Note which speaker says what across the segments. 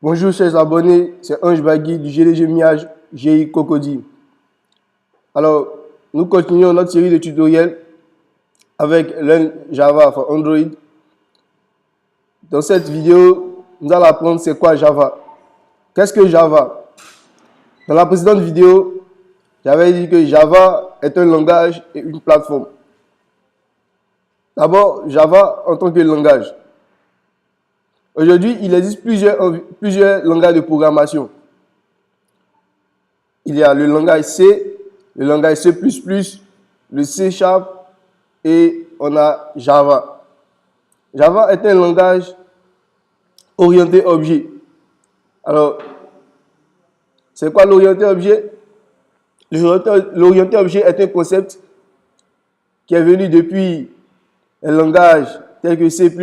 Speaker 1: Bonjour chers abonnés, c'est Ange Bagui du GDG Miage GI Cocody. Alors, nous continuons notre série de tutoriels avec Learn Java for Android. Dans cette vidéo, nous allons apprendre c'est quoi Java. Qu'est-ce que Java? Dans la précédente vidéo, j'avais dit que Java est un langage et une plateforme. D'abord, Java en tant que langage. Aujourd'hui, il existe plusieurs langages de programmation. Il y a le langage C, le langage C++, le C# et on a Java. Java est un langage orienté objet. Alors, c'est quoi l'orienté objet? L'orienté objet est un concept qui est venu depuis un langage tel que C++,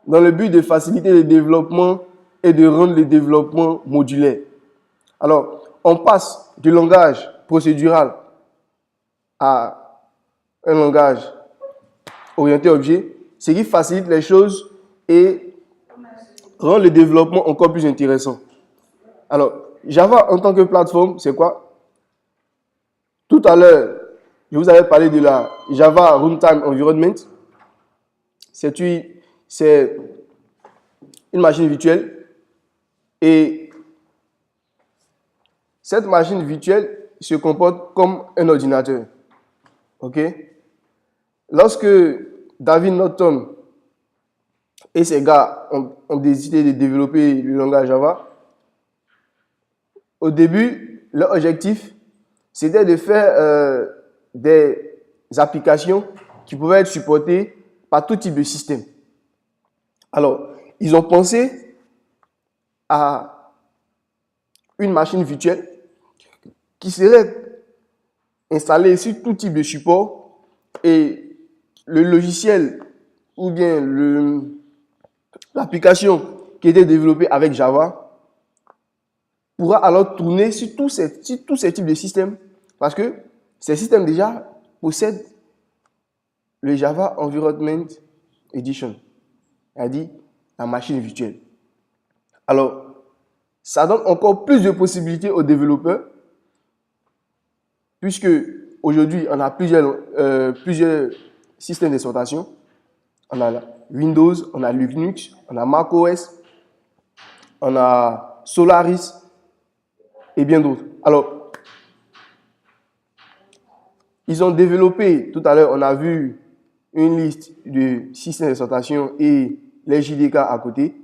Speaker 1: dans le but de faciliter le développement et de rendre le développement modulaire. Alors, on passe du langage procédural à un langage orienté objet, ce qui facilite les choses et rend le développement encore plus intéressant. Alors, Java en tant que plateforme, c'est quoi? Tout à l'heure, je vous avais parlé de la Java Runtime Environment. C'est une machine virtuelle et cette machine virtuelle se comporte comme un ordinateur. Ok? Lorsque David Norton et ses gars ont décidé de développer le langage Java, au début, leur objectif, c'était de faire des applications qui pouvaient être supportées par tout type de système. Alors, ils ont pensé à une machine virtuelle qui serait installée sur tout type de support et le logiciel ou bien l'application qui était développée avec Java pourra alors tourner sur tous ces types de systèmes parce que ces systèmes déjà possèdent le Java Environment Edition, c'est-à-dire la machine virtuelle. Alors, ça donne encore plus de possibilités aux développeurs puisque aujourd'hui, on a plusieurs systèmes d'exploitation. On a Windows, on a Linux, on a macOS, on a Solaris et bien d'autres. Alors, ils ont développé, tout à l'heure, on a vu une liste de systèmes d'exploitation et les JDK à côté.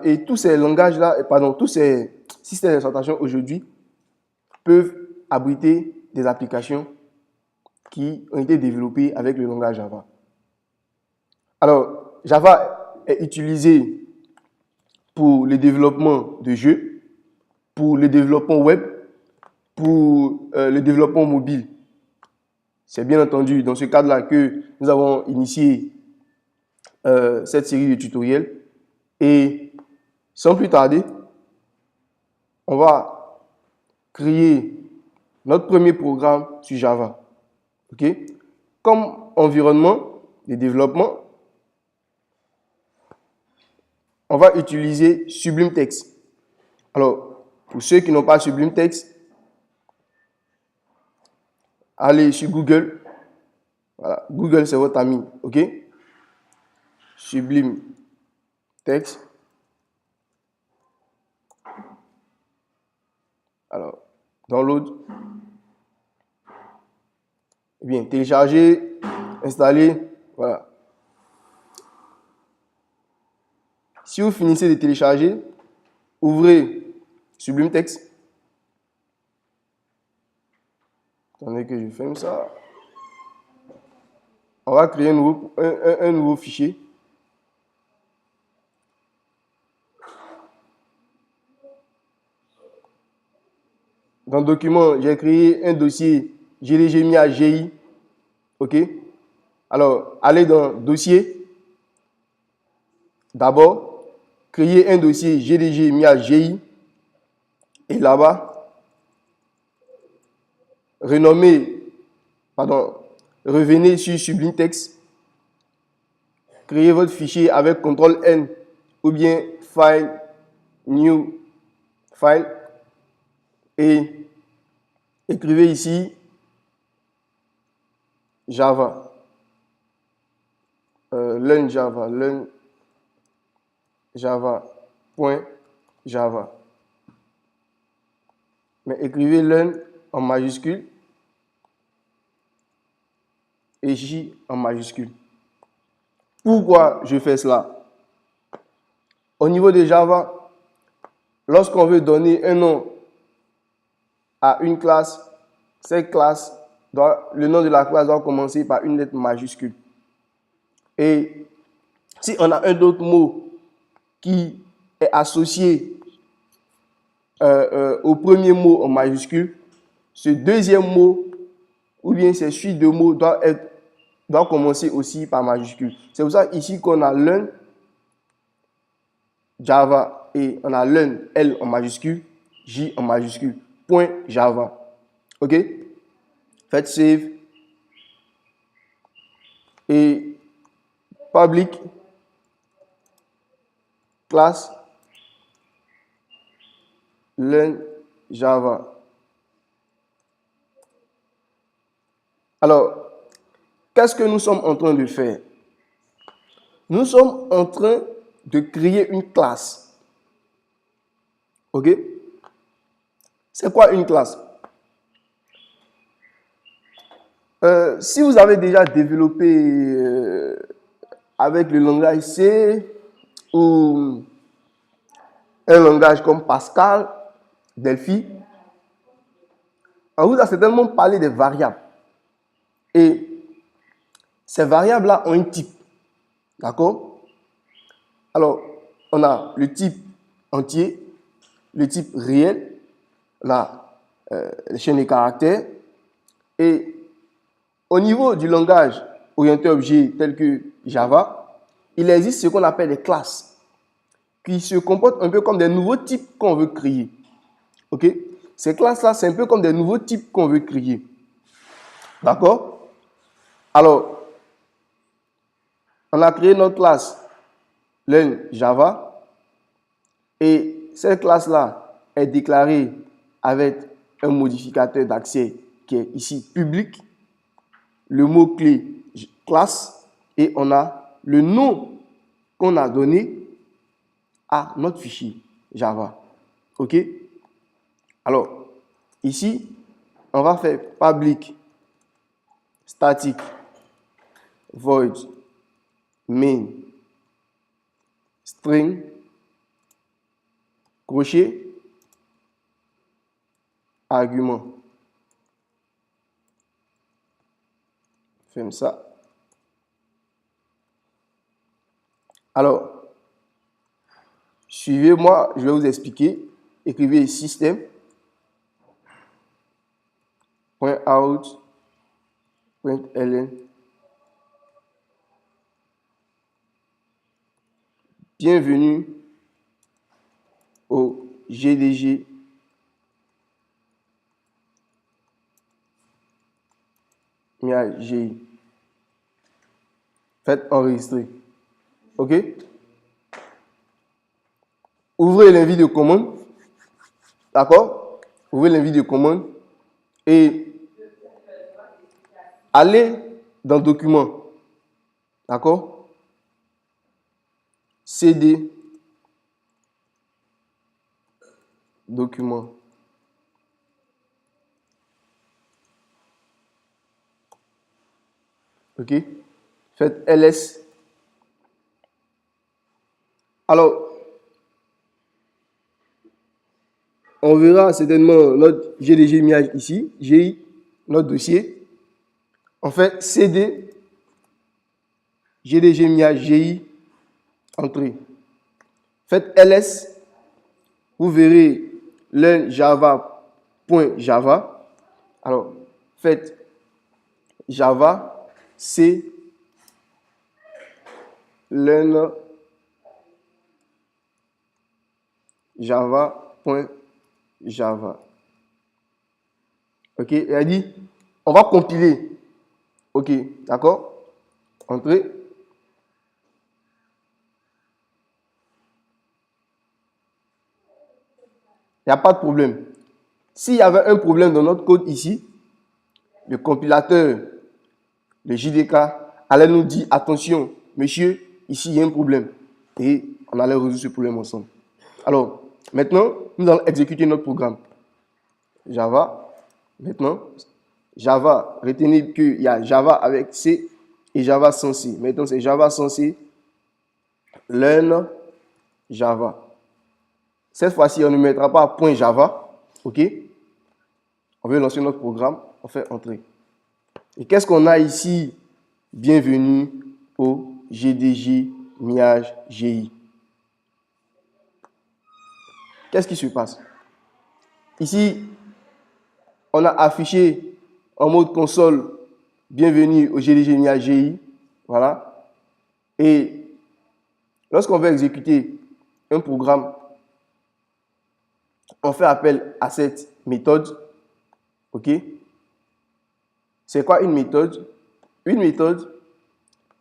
Speaker 1: Et tous ces langages-là, tous ces systèmes d'exploitation aujourd'hui peuvent abriter des applications qui ont été développées avec le langage Java. Alors, Java est utilisé pour le développement de jeux, pour le développement web, pour le développement mobile. C'est bien entendu dans ce cadre-là que nous avons initié cette série de tutoriels. Et sans plus tarder, on va créer notre premier programme sur Java. Okay? Comme environnement de développement, on va utiliser Sublime Text. Alors, pour ceux qui n'ont pas Sublime Text, allez sur Google. Voilà, Google, c'est votre ami. OK? Sublime Text. Alors, download. Bien, télécharger, installer. Voilà. Si vous finissez de télécharger, ouvrez Sublime Text. Attendez que je ferme ça. On va créer un nouveau fichier. Dans le document, j'ai créé un dossier GDG Miage GI. OK? Alors, allez dans Dossier. D'abord, créer un dossier GDG Miage GI. Et là-bas, revenez sur Sublime Text. créez votre fichier avec CTRL-N ou bien File, New, File et écrivez ici Java. Learn Java, learn Java.java. Mais écrivez learn en majuscule et J en majuscule. Pourquoi je fais cela? Au niveau de Java, lorsqu'on veut donner un nom à une classe, cette classe, le nom de la classe doit commencer par une lettre majuscule. Et si on a un autre mot qui est associé au premier mot en majuscule, ce deuxième mot ou bien ces suites de mots doit commencer aussi par majuscule. C'est pour ça ici qu'on a learn Java et on a learn L en majuscule, J en majuscule, point Java. OK? Faites save et public class learn Java. Alors, qu'est-ce que nous sommes en train de faire? Nous sommes en train de créer une classe. OK? C'est quoi une classe? Si vous avez déjà développé avec le langage C ou un langage comme Pascal, Delphi, on vous a certainement parlé des variables. Et ces variables-là ont un type. D'accord? Alors, on a le type entier, le type réel, la chaîne des caractères. Et au niveau du langage orienté objet tel que Java, il existe ce qu'on appelle des classes qui se comportent un peu comme des nouveaux types qu'on veut créer. OK? Ces classes-là, c'est un peu comme des nouveaux types qu'on veut créer. D'accord? Alors, on a créé notre classe Learn Java et cette classe-là est déclarée avec un modificateur d'accès qui est ici public, le mot-clé classe et on a le nom qu'on a donné à notre fichier Java. OK? Alors, ici, on va faire public static void main string crochet argument. Comme ça. Alors, suivez-moi, je vais vous expliquer. Écrivez system.out.ln. Bienvenue au GDG MIAGI. Faites enregistrer. OK? Ouvrez l'invite de commande. D'accord? Ouvrez l'invite de commande et allez dans document. D'accord? CD document. OK? Faites ls. Alors, on verra certainement notre GDG Miage ici, GI, notre dossier. On fait CD GDG Miage GI entrée. Faites ls. Vous verrez learn java.java. Alors, faites Java C learn java.java. OK, il a dit, on va compiler. OK, d'accord? Entrez. il n'y a pas de problème. S'il y avait un problème dans notre code ici, le compilateur, le JDK, allait nous dire, attention, monsieur, ici il y a un problème. Et on allait résoudre ce problème ensemble. Alors, maintenant, nous allons exécuter notre programme. Java, maintenant, Java, retenez qu'il y a Java avec C et Java sans C. Maintenant, c'est Java sans C, learn Java. Cette fois-ci, on ne mettra pas point Java, ok? On veut lancer notre programme, on fait entrer. Et qu'est-ce qu'on a ici? Bienvenue au GDG Miage GI. Qu'est-ce qui se passe? Ici, on a affiché en mode console bienvenue au GDG Miage GI. Voilà. Et lorsqu'on veut exécuter un programme, on fait appel à cette méthode. OK? C'est quoi une méthode? Une méthode,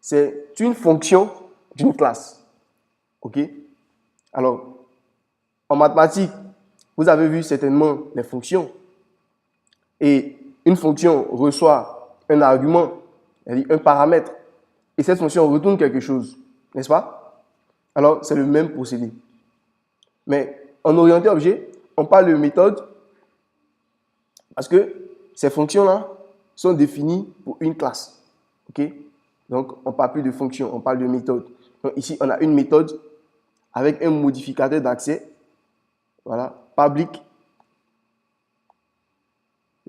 Speaker 1: c'est une fonction d'une classe. OK? Alors, en mathématiques, vous avez vu certainement les fonctions. Et une fonction reçoit un argument, c'est-à-dire un paramètre. Et cette fonction retourne quelque chose. N'est-ce pas? Alors, c'est le même procédé. Mais en orienté objet, on parle de méthode parce que ces fonctions-là sont définies pour une classe. OK? Donc, on ne parle plus de fonction, on parle de méthode. Donc, ici, on a une méthode avec un modificateur d'accès. Voilà, public,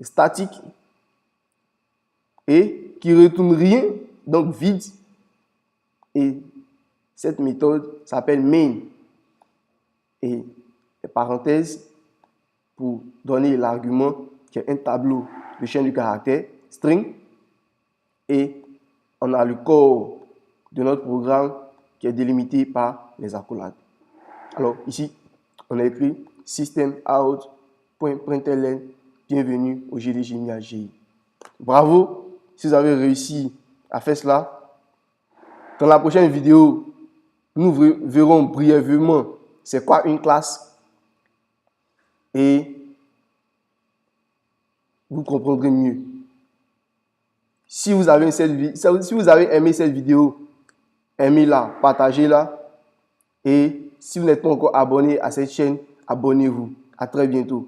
Speaker 1: statique, et qui ne retourne rien, donc vide. Et cette méthode s'appelle main. Et les parenthèses pour donner l'argument qui est un tableau de chaîne de caractères, string. Et on a le corps de notre programme qui est délimité par les accolades. Alors ici, on a écrit systemout.println, bienvenue au GDG Miage GI. Bravo si vous avez réussi à faire cela. Dans la prochaine vidéo, nous verrons brièvement c'est quoi une classe et vous comprendrez mieux. Si vous avez aimé cette vidéo, aimez-la, partagez-la. Et si vous n'êtes pas encore abonné à cette chaîne, abonnez-vous. À très bientôt.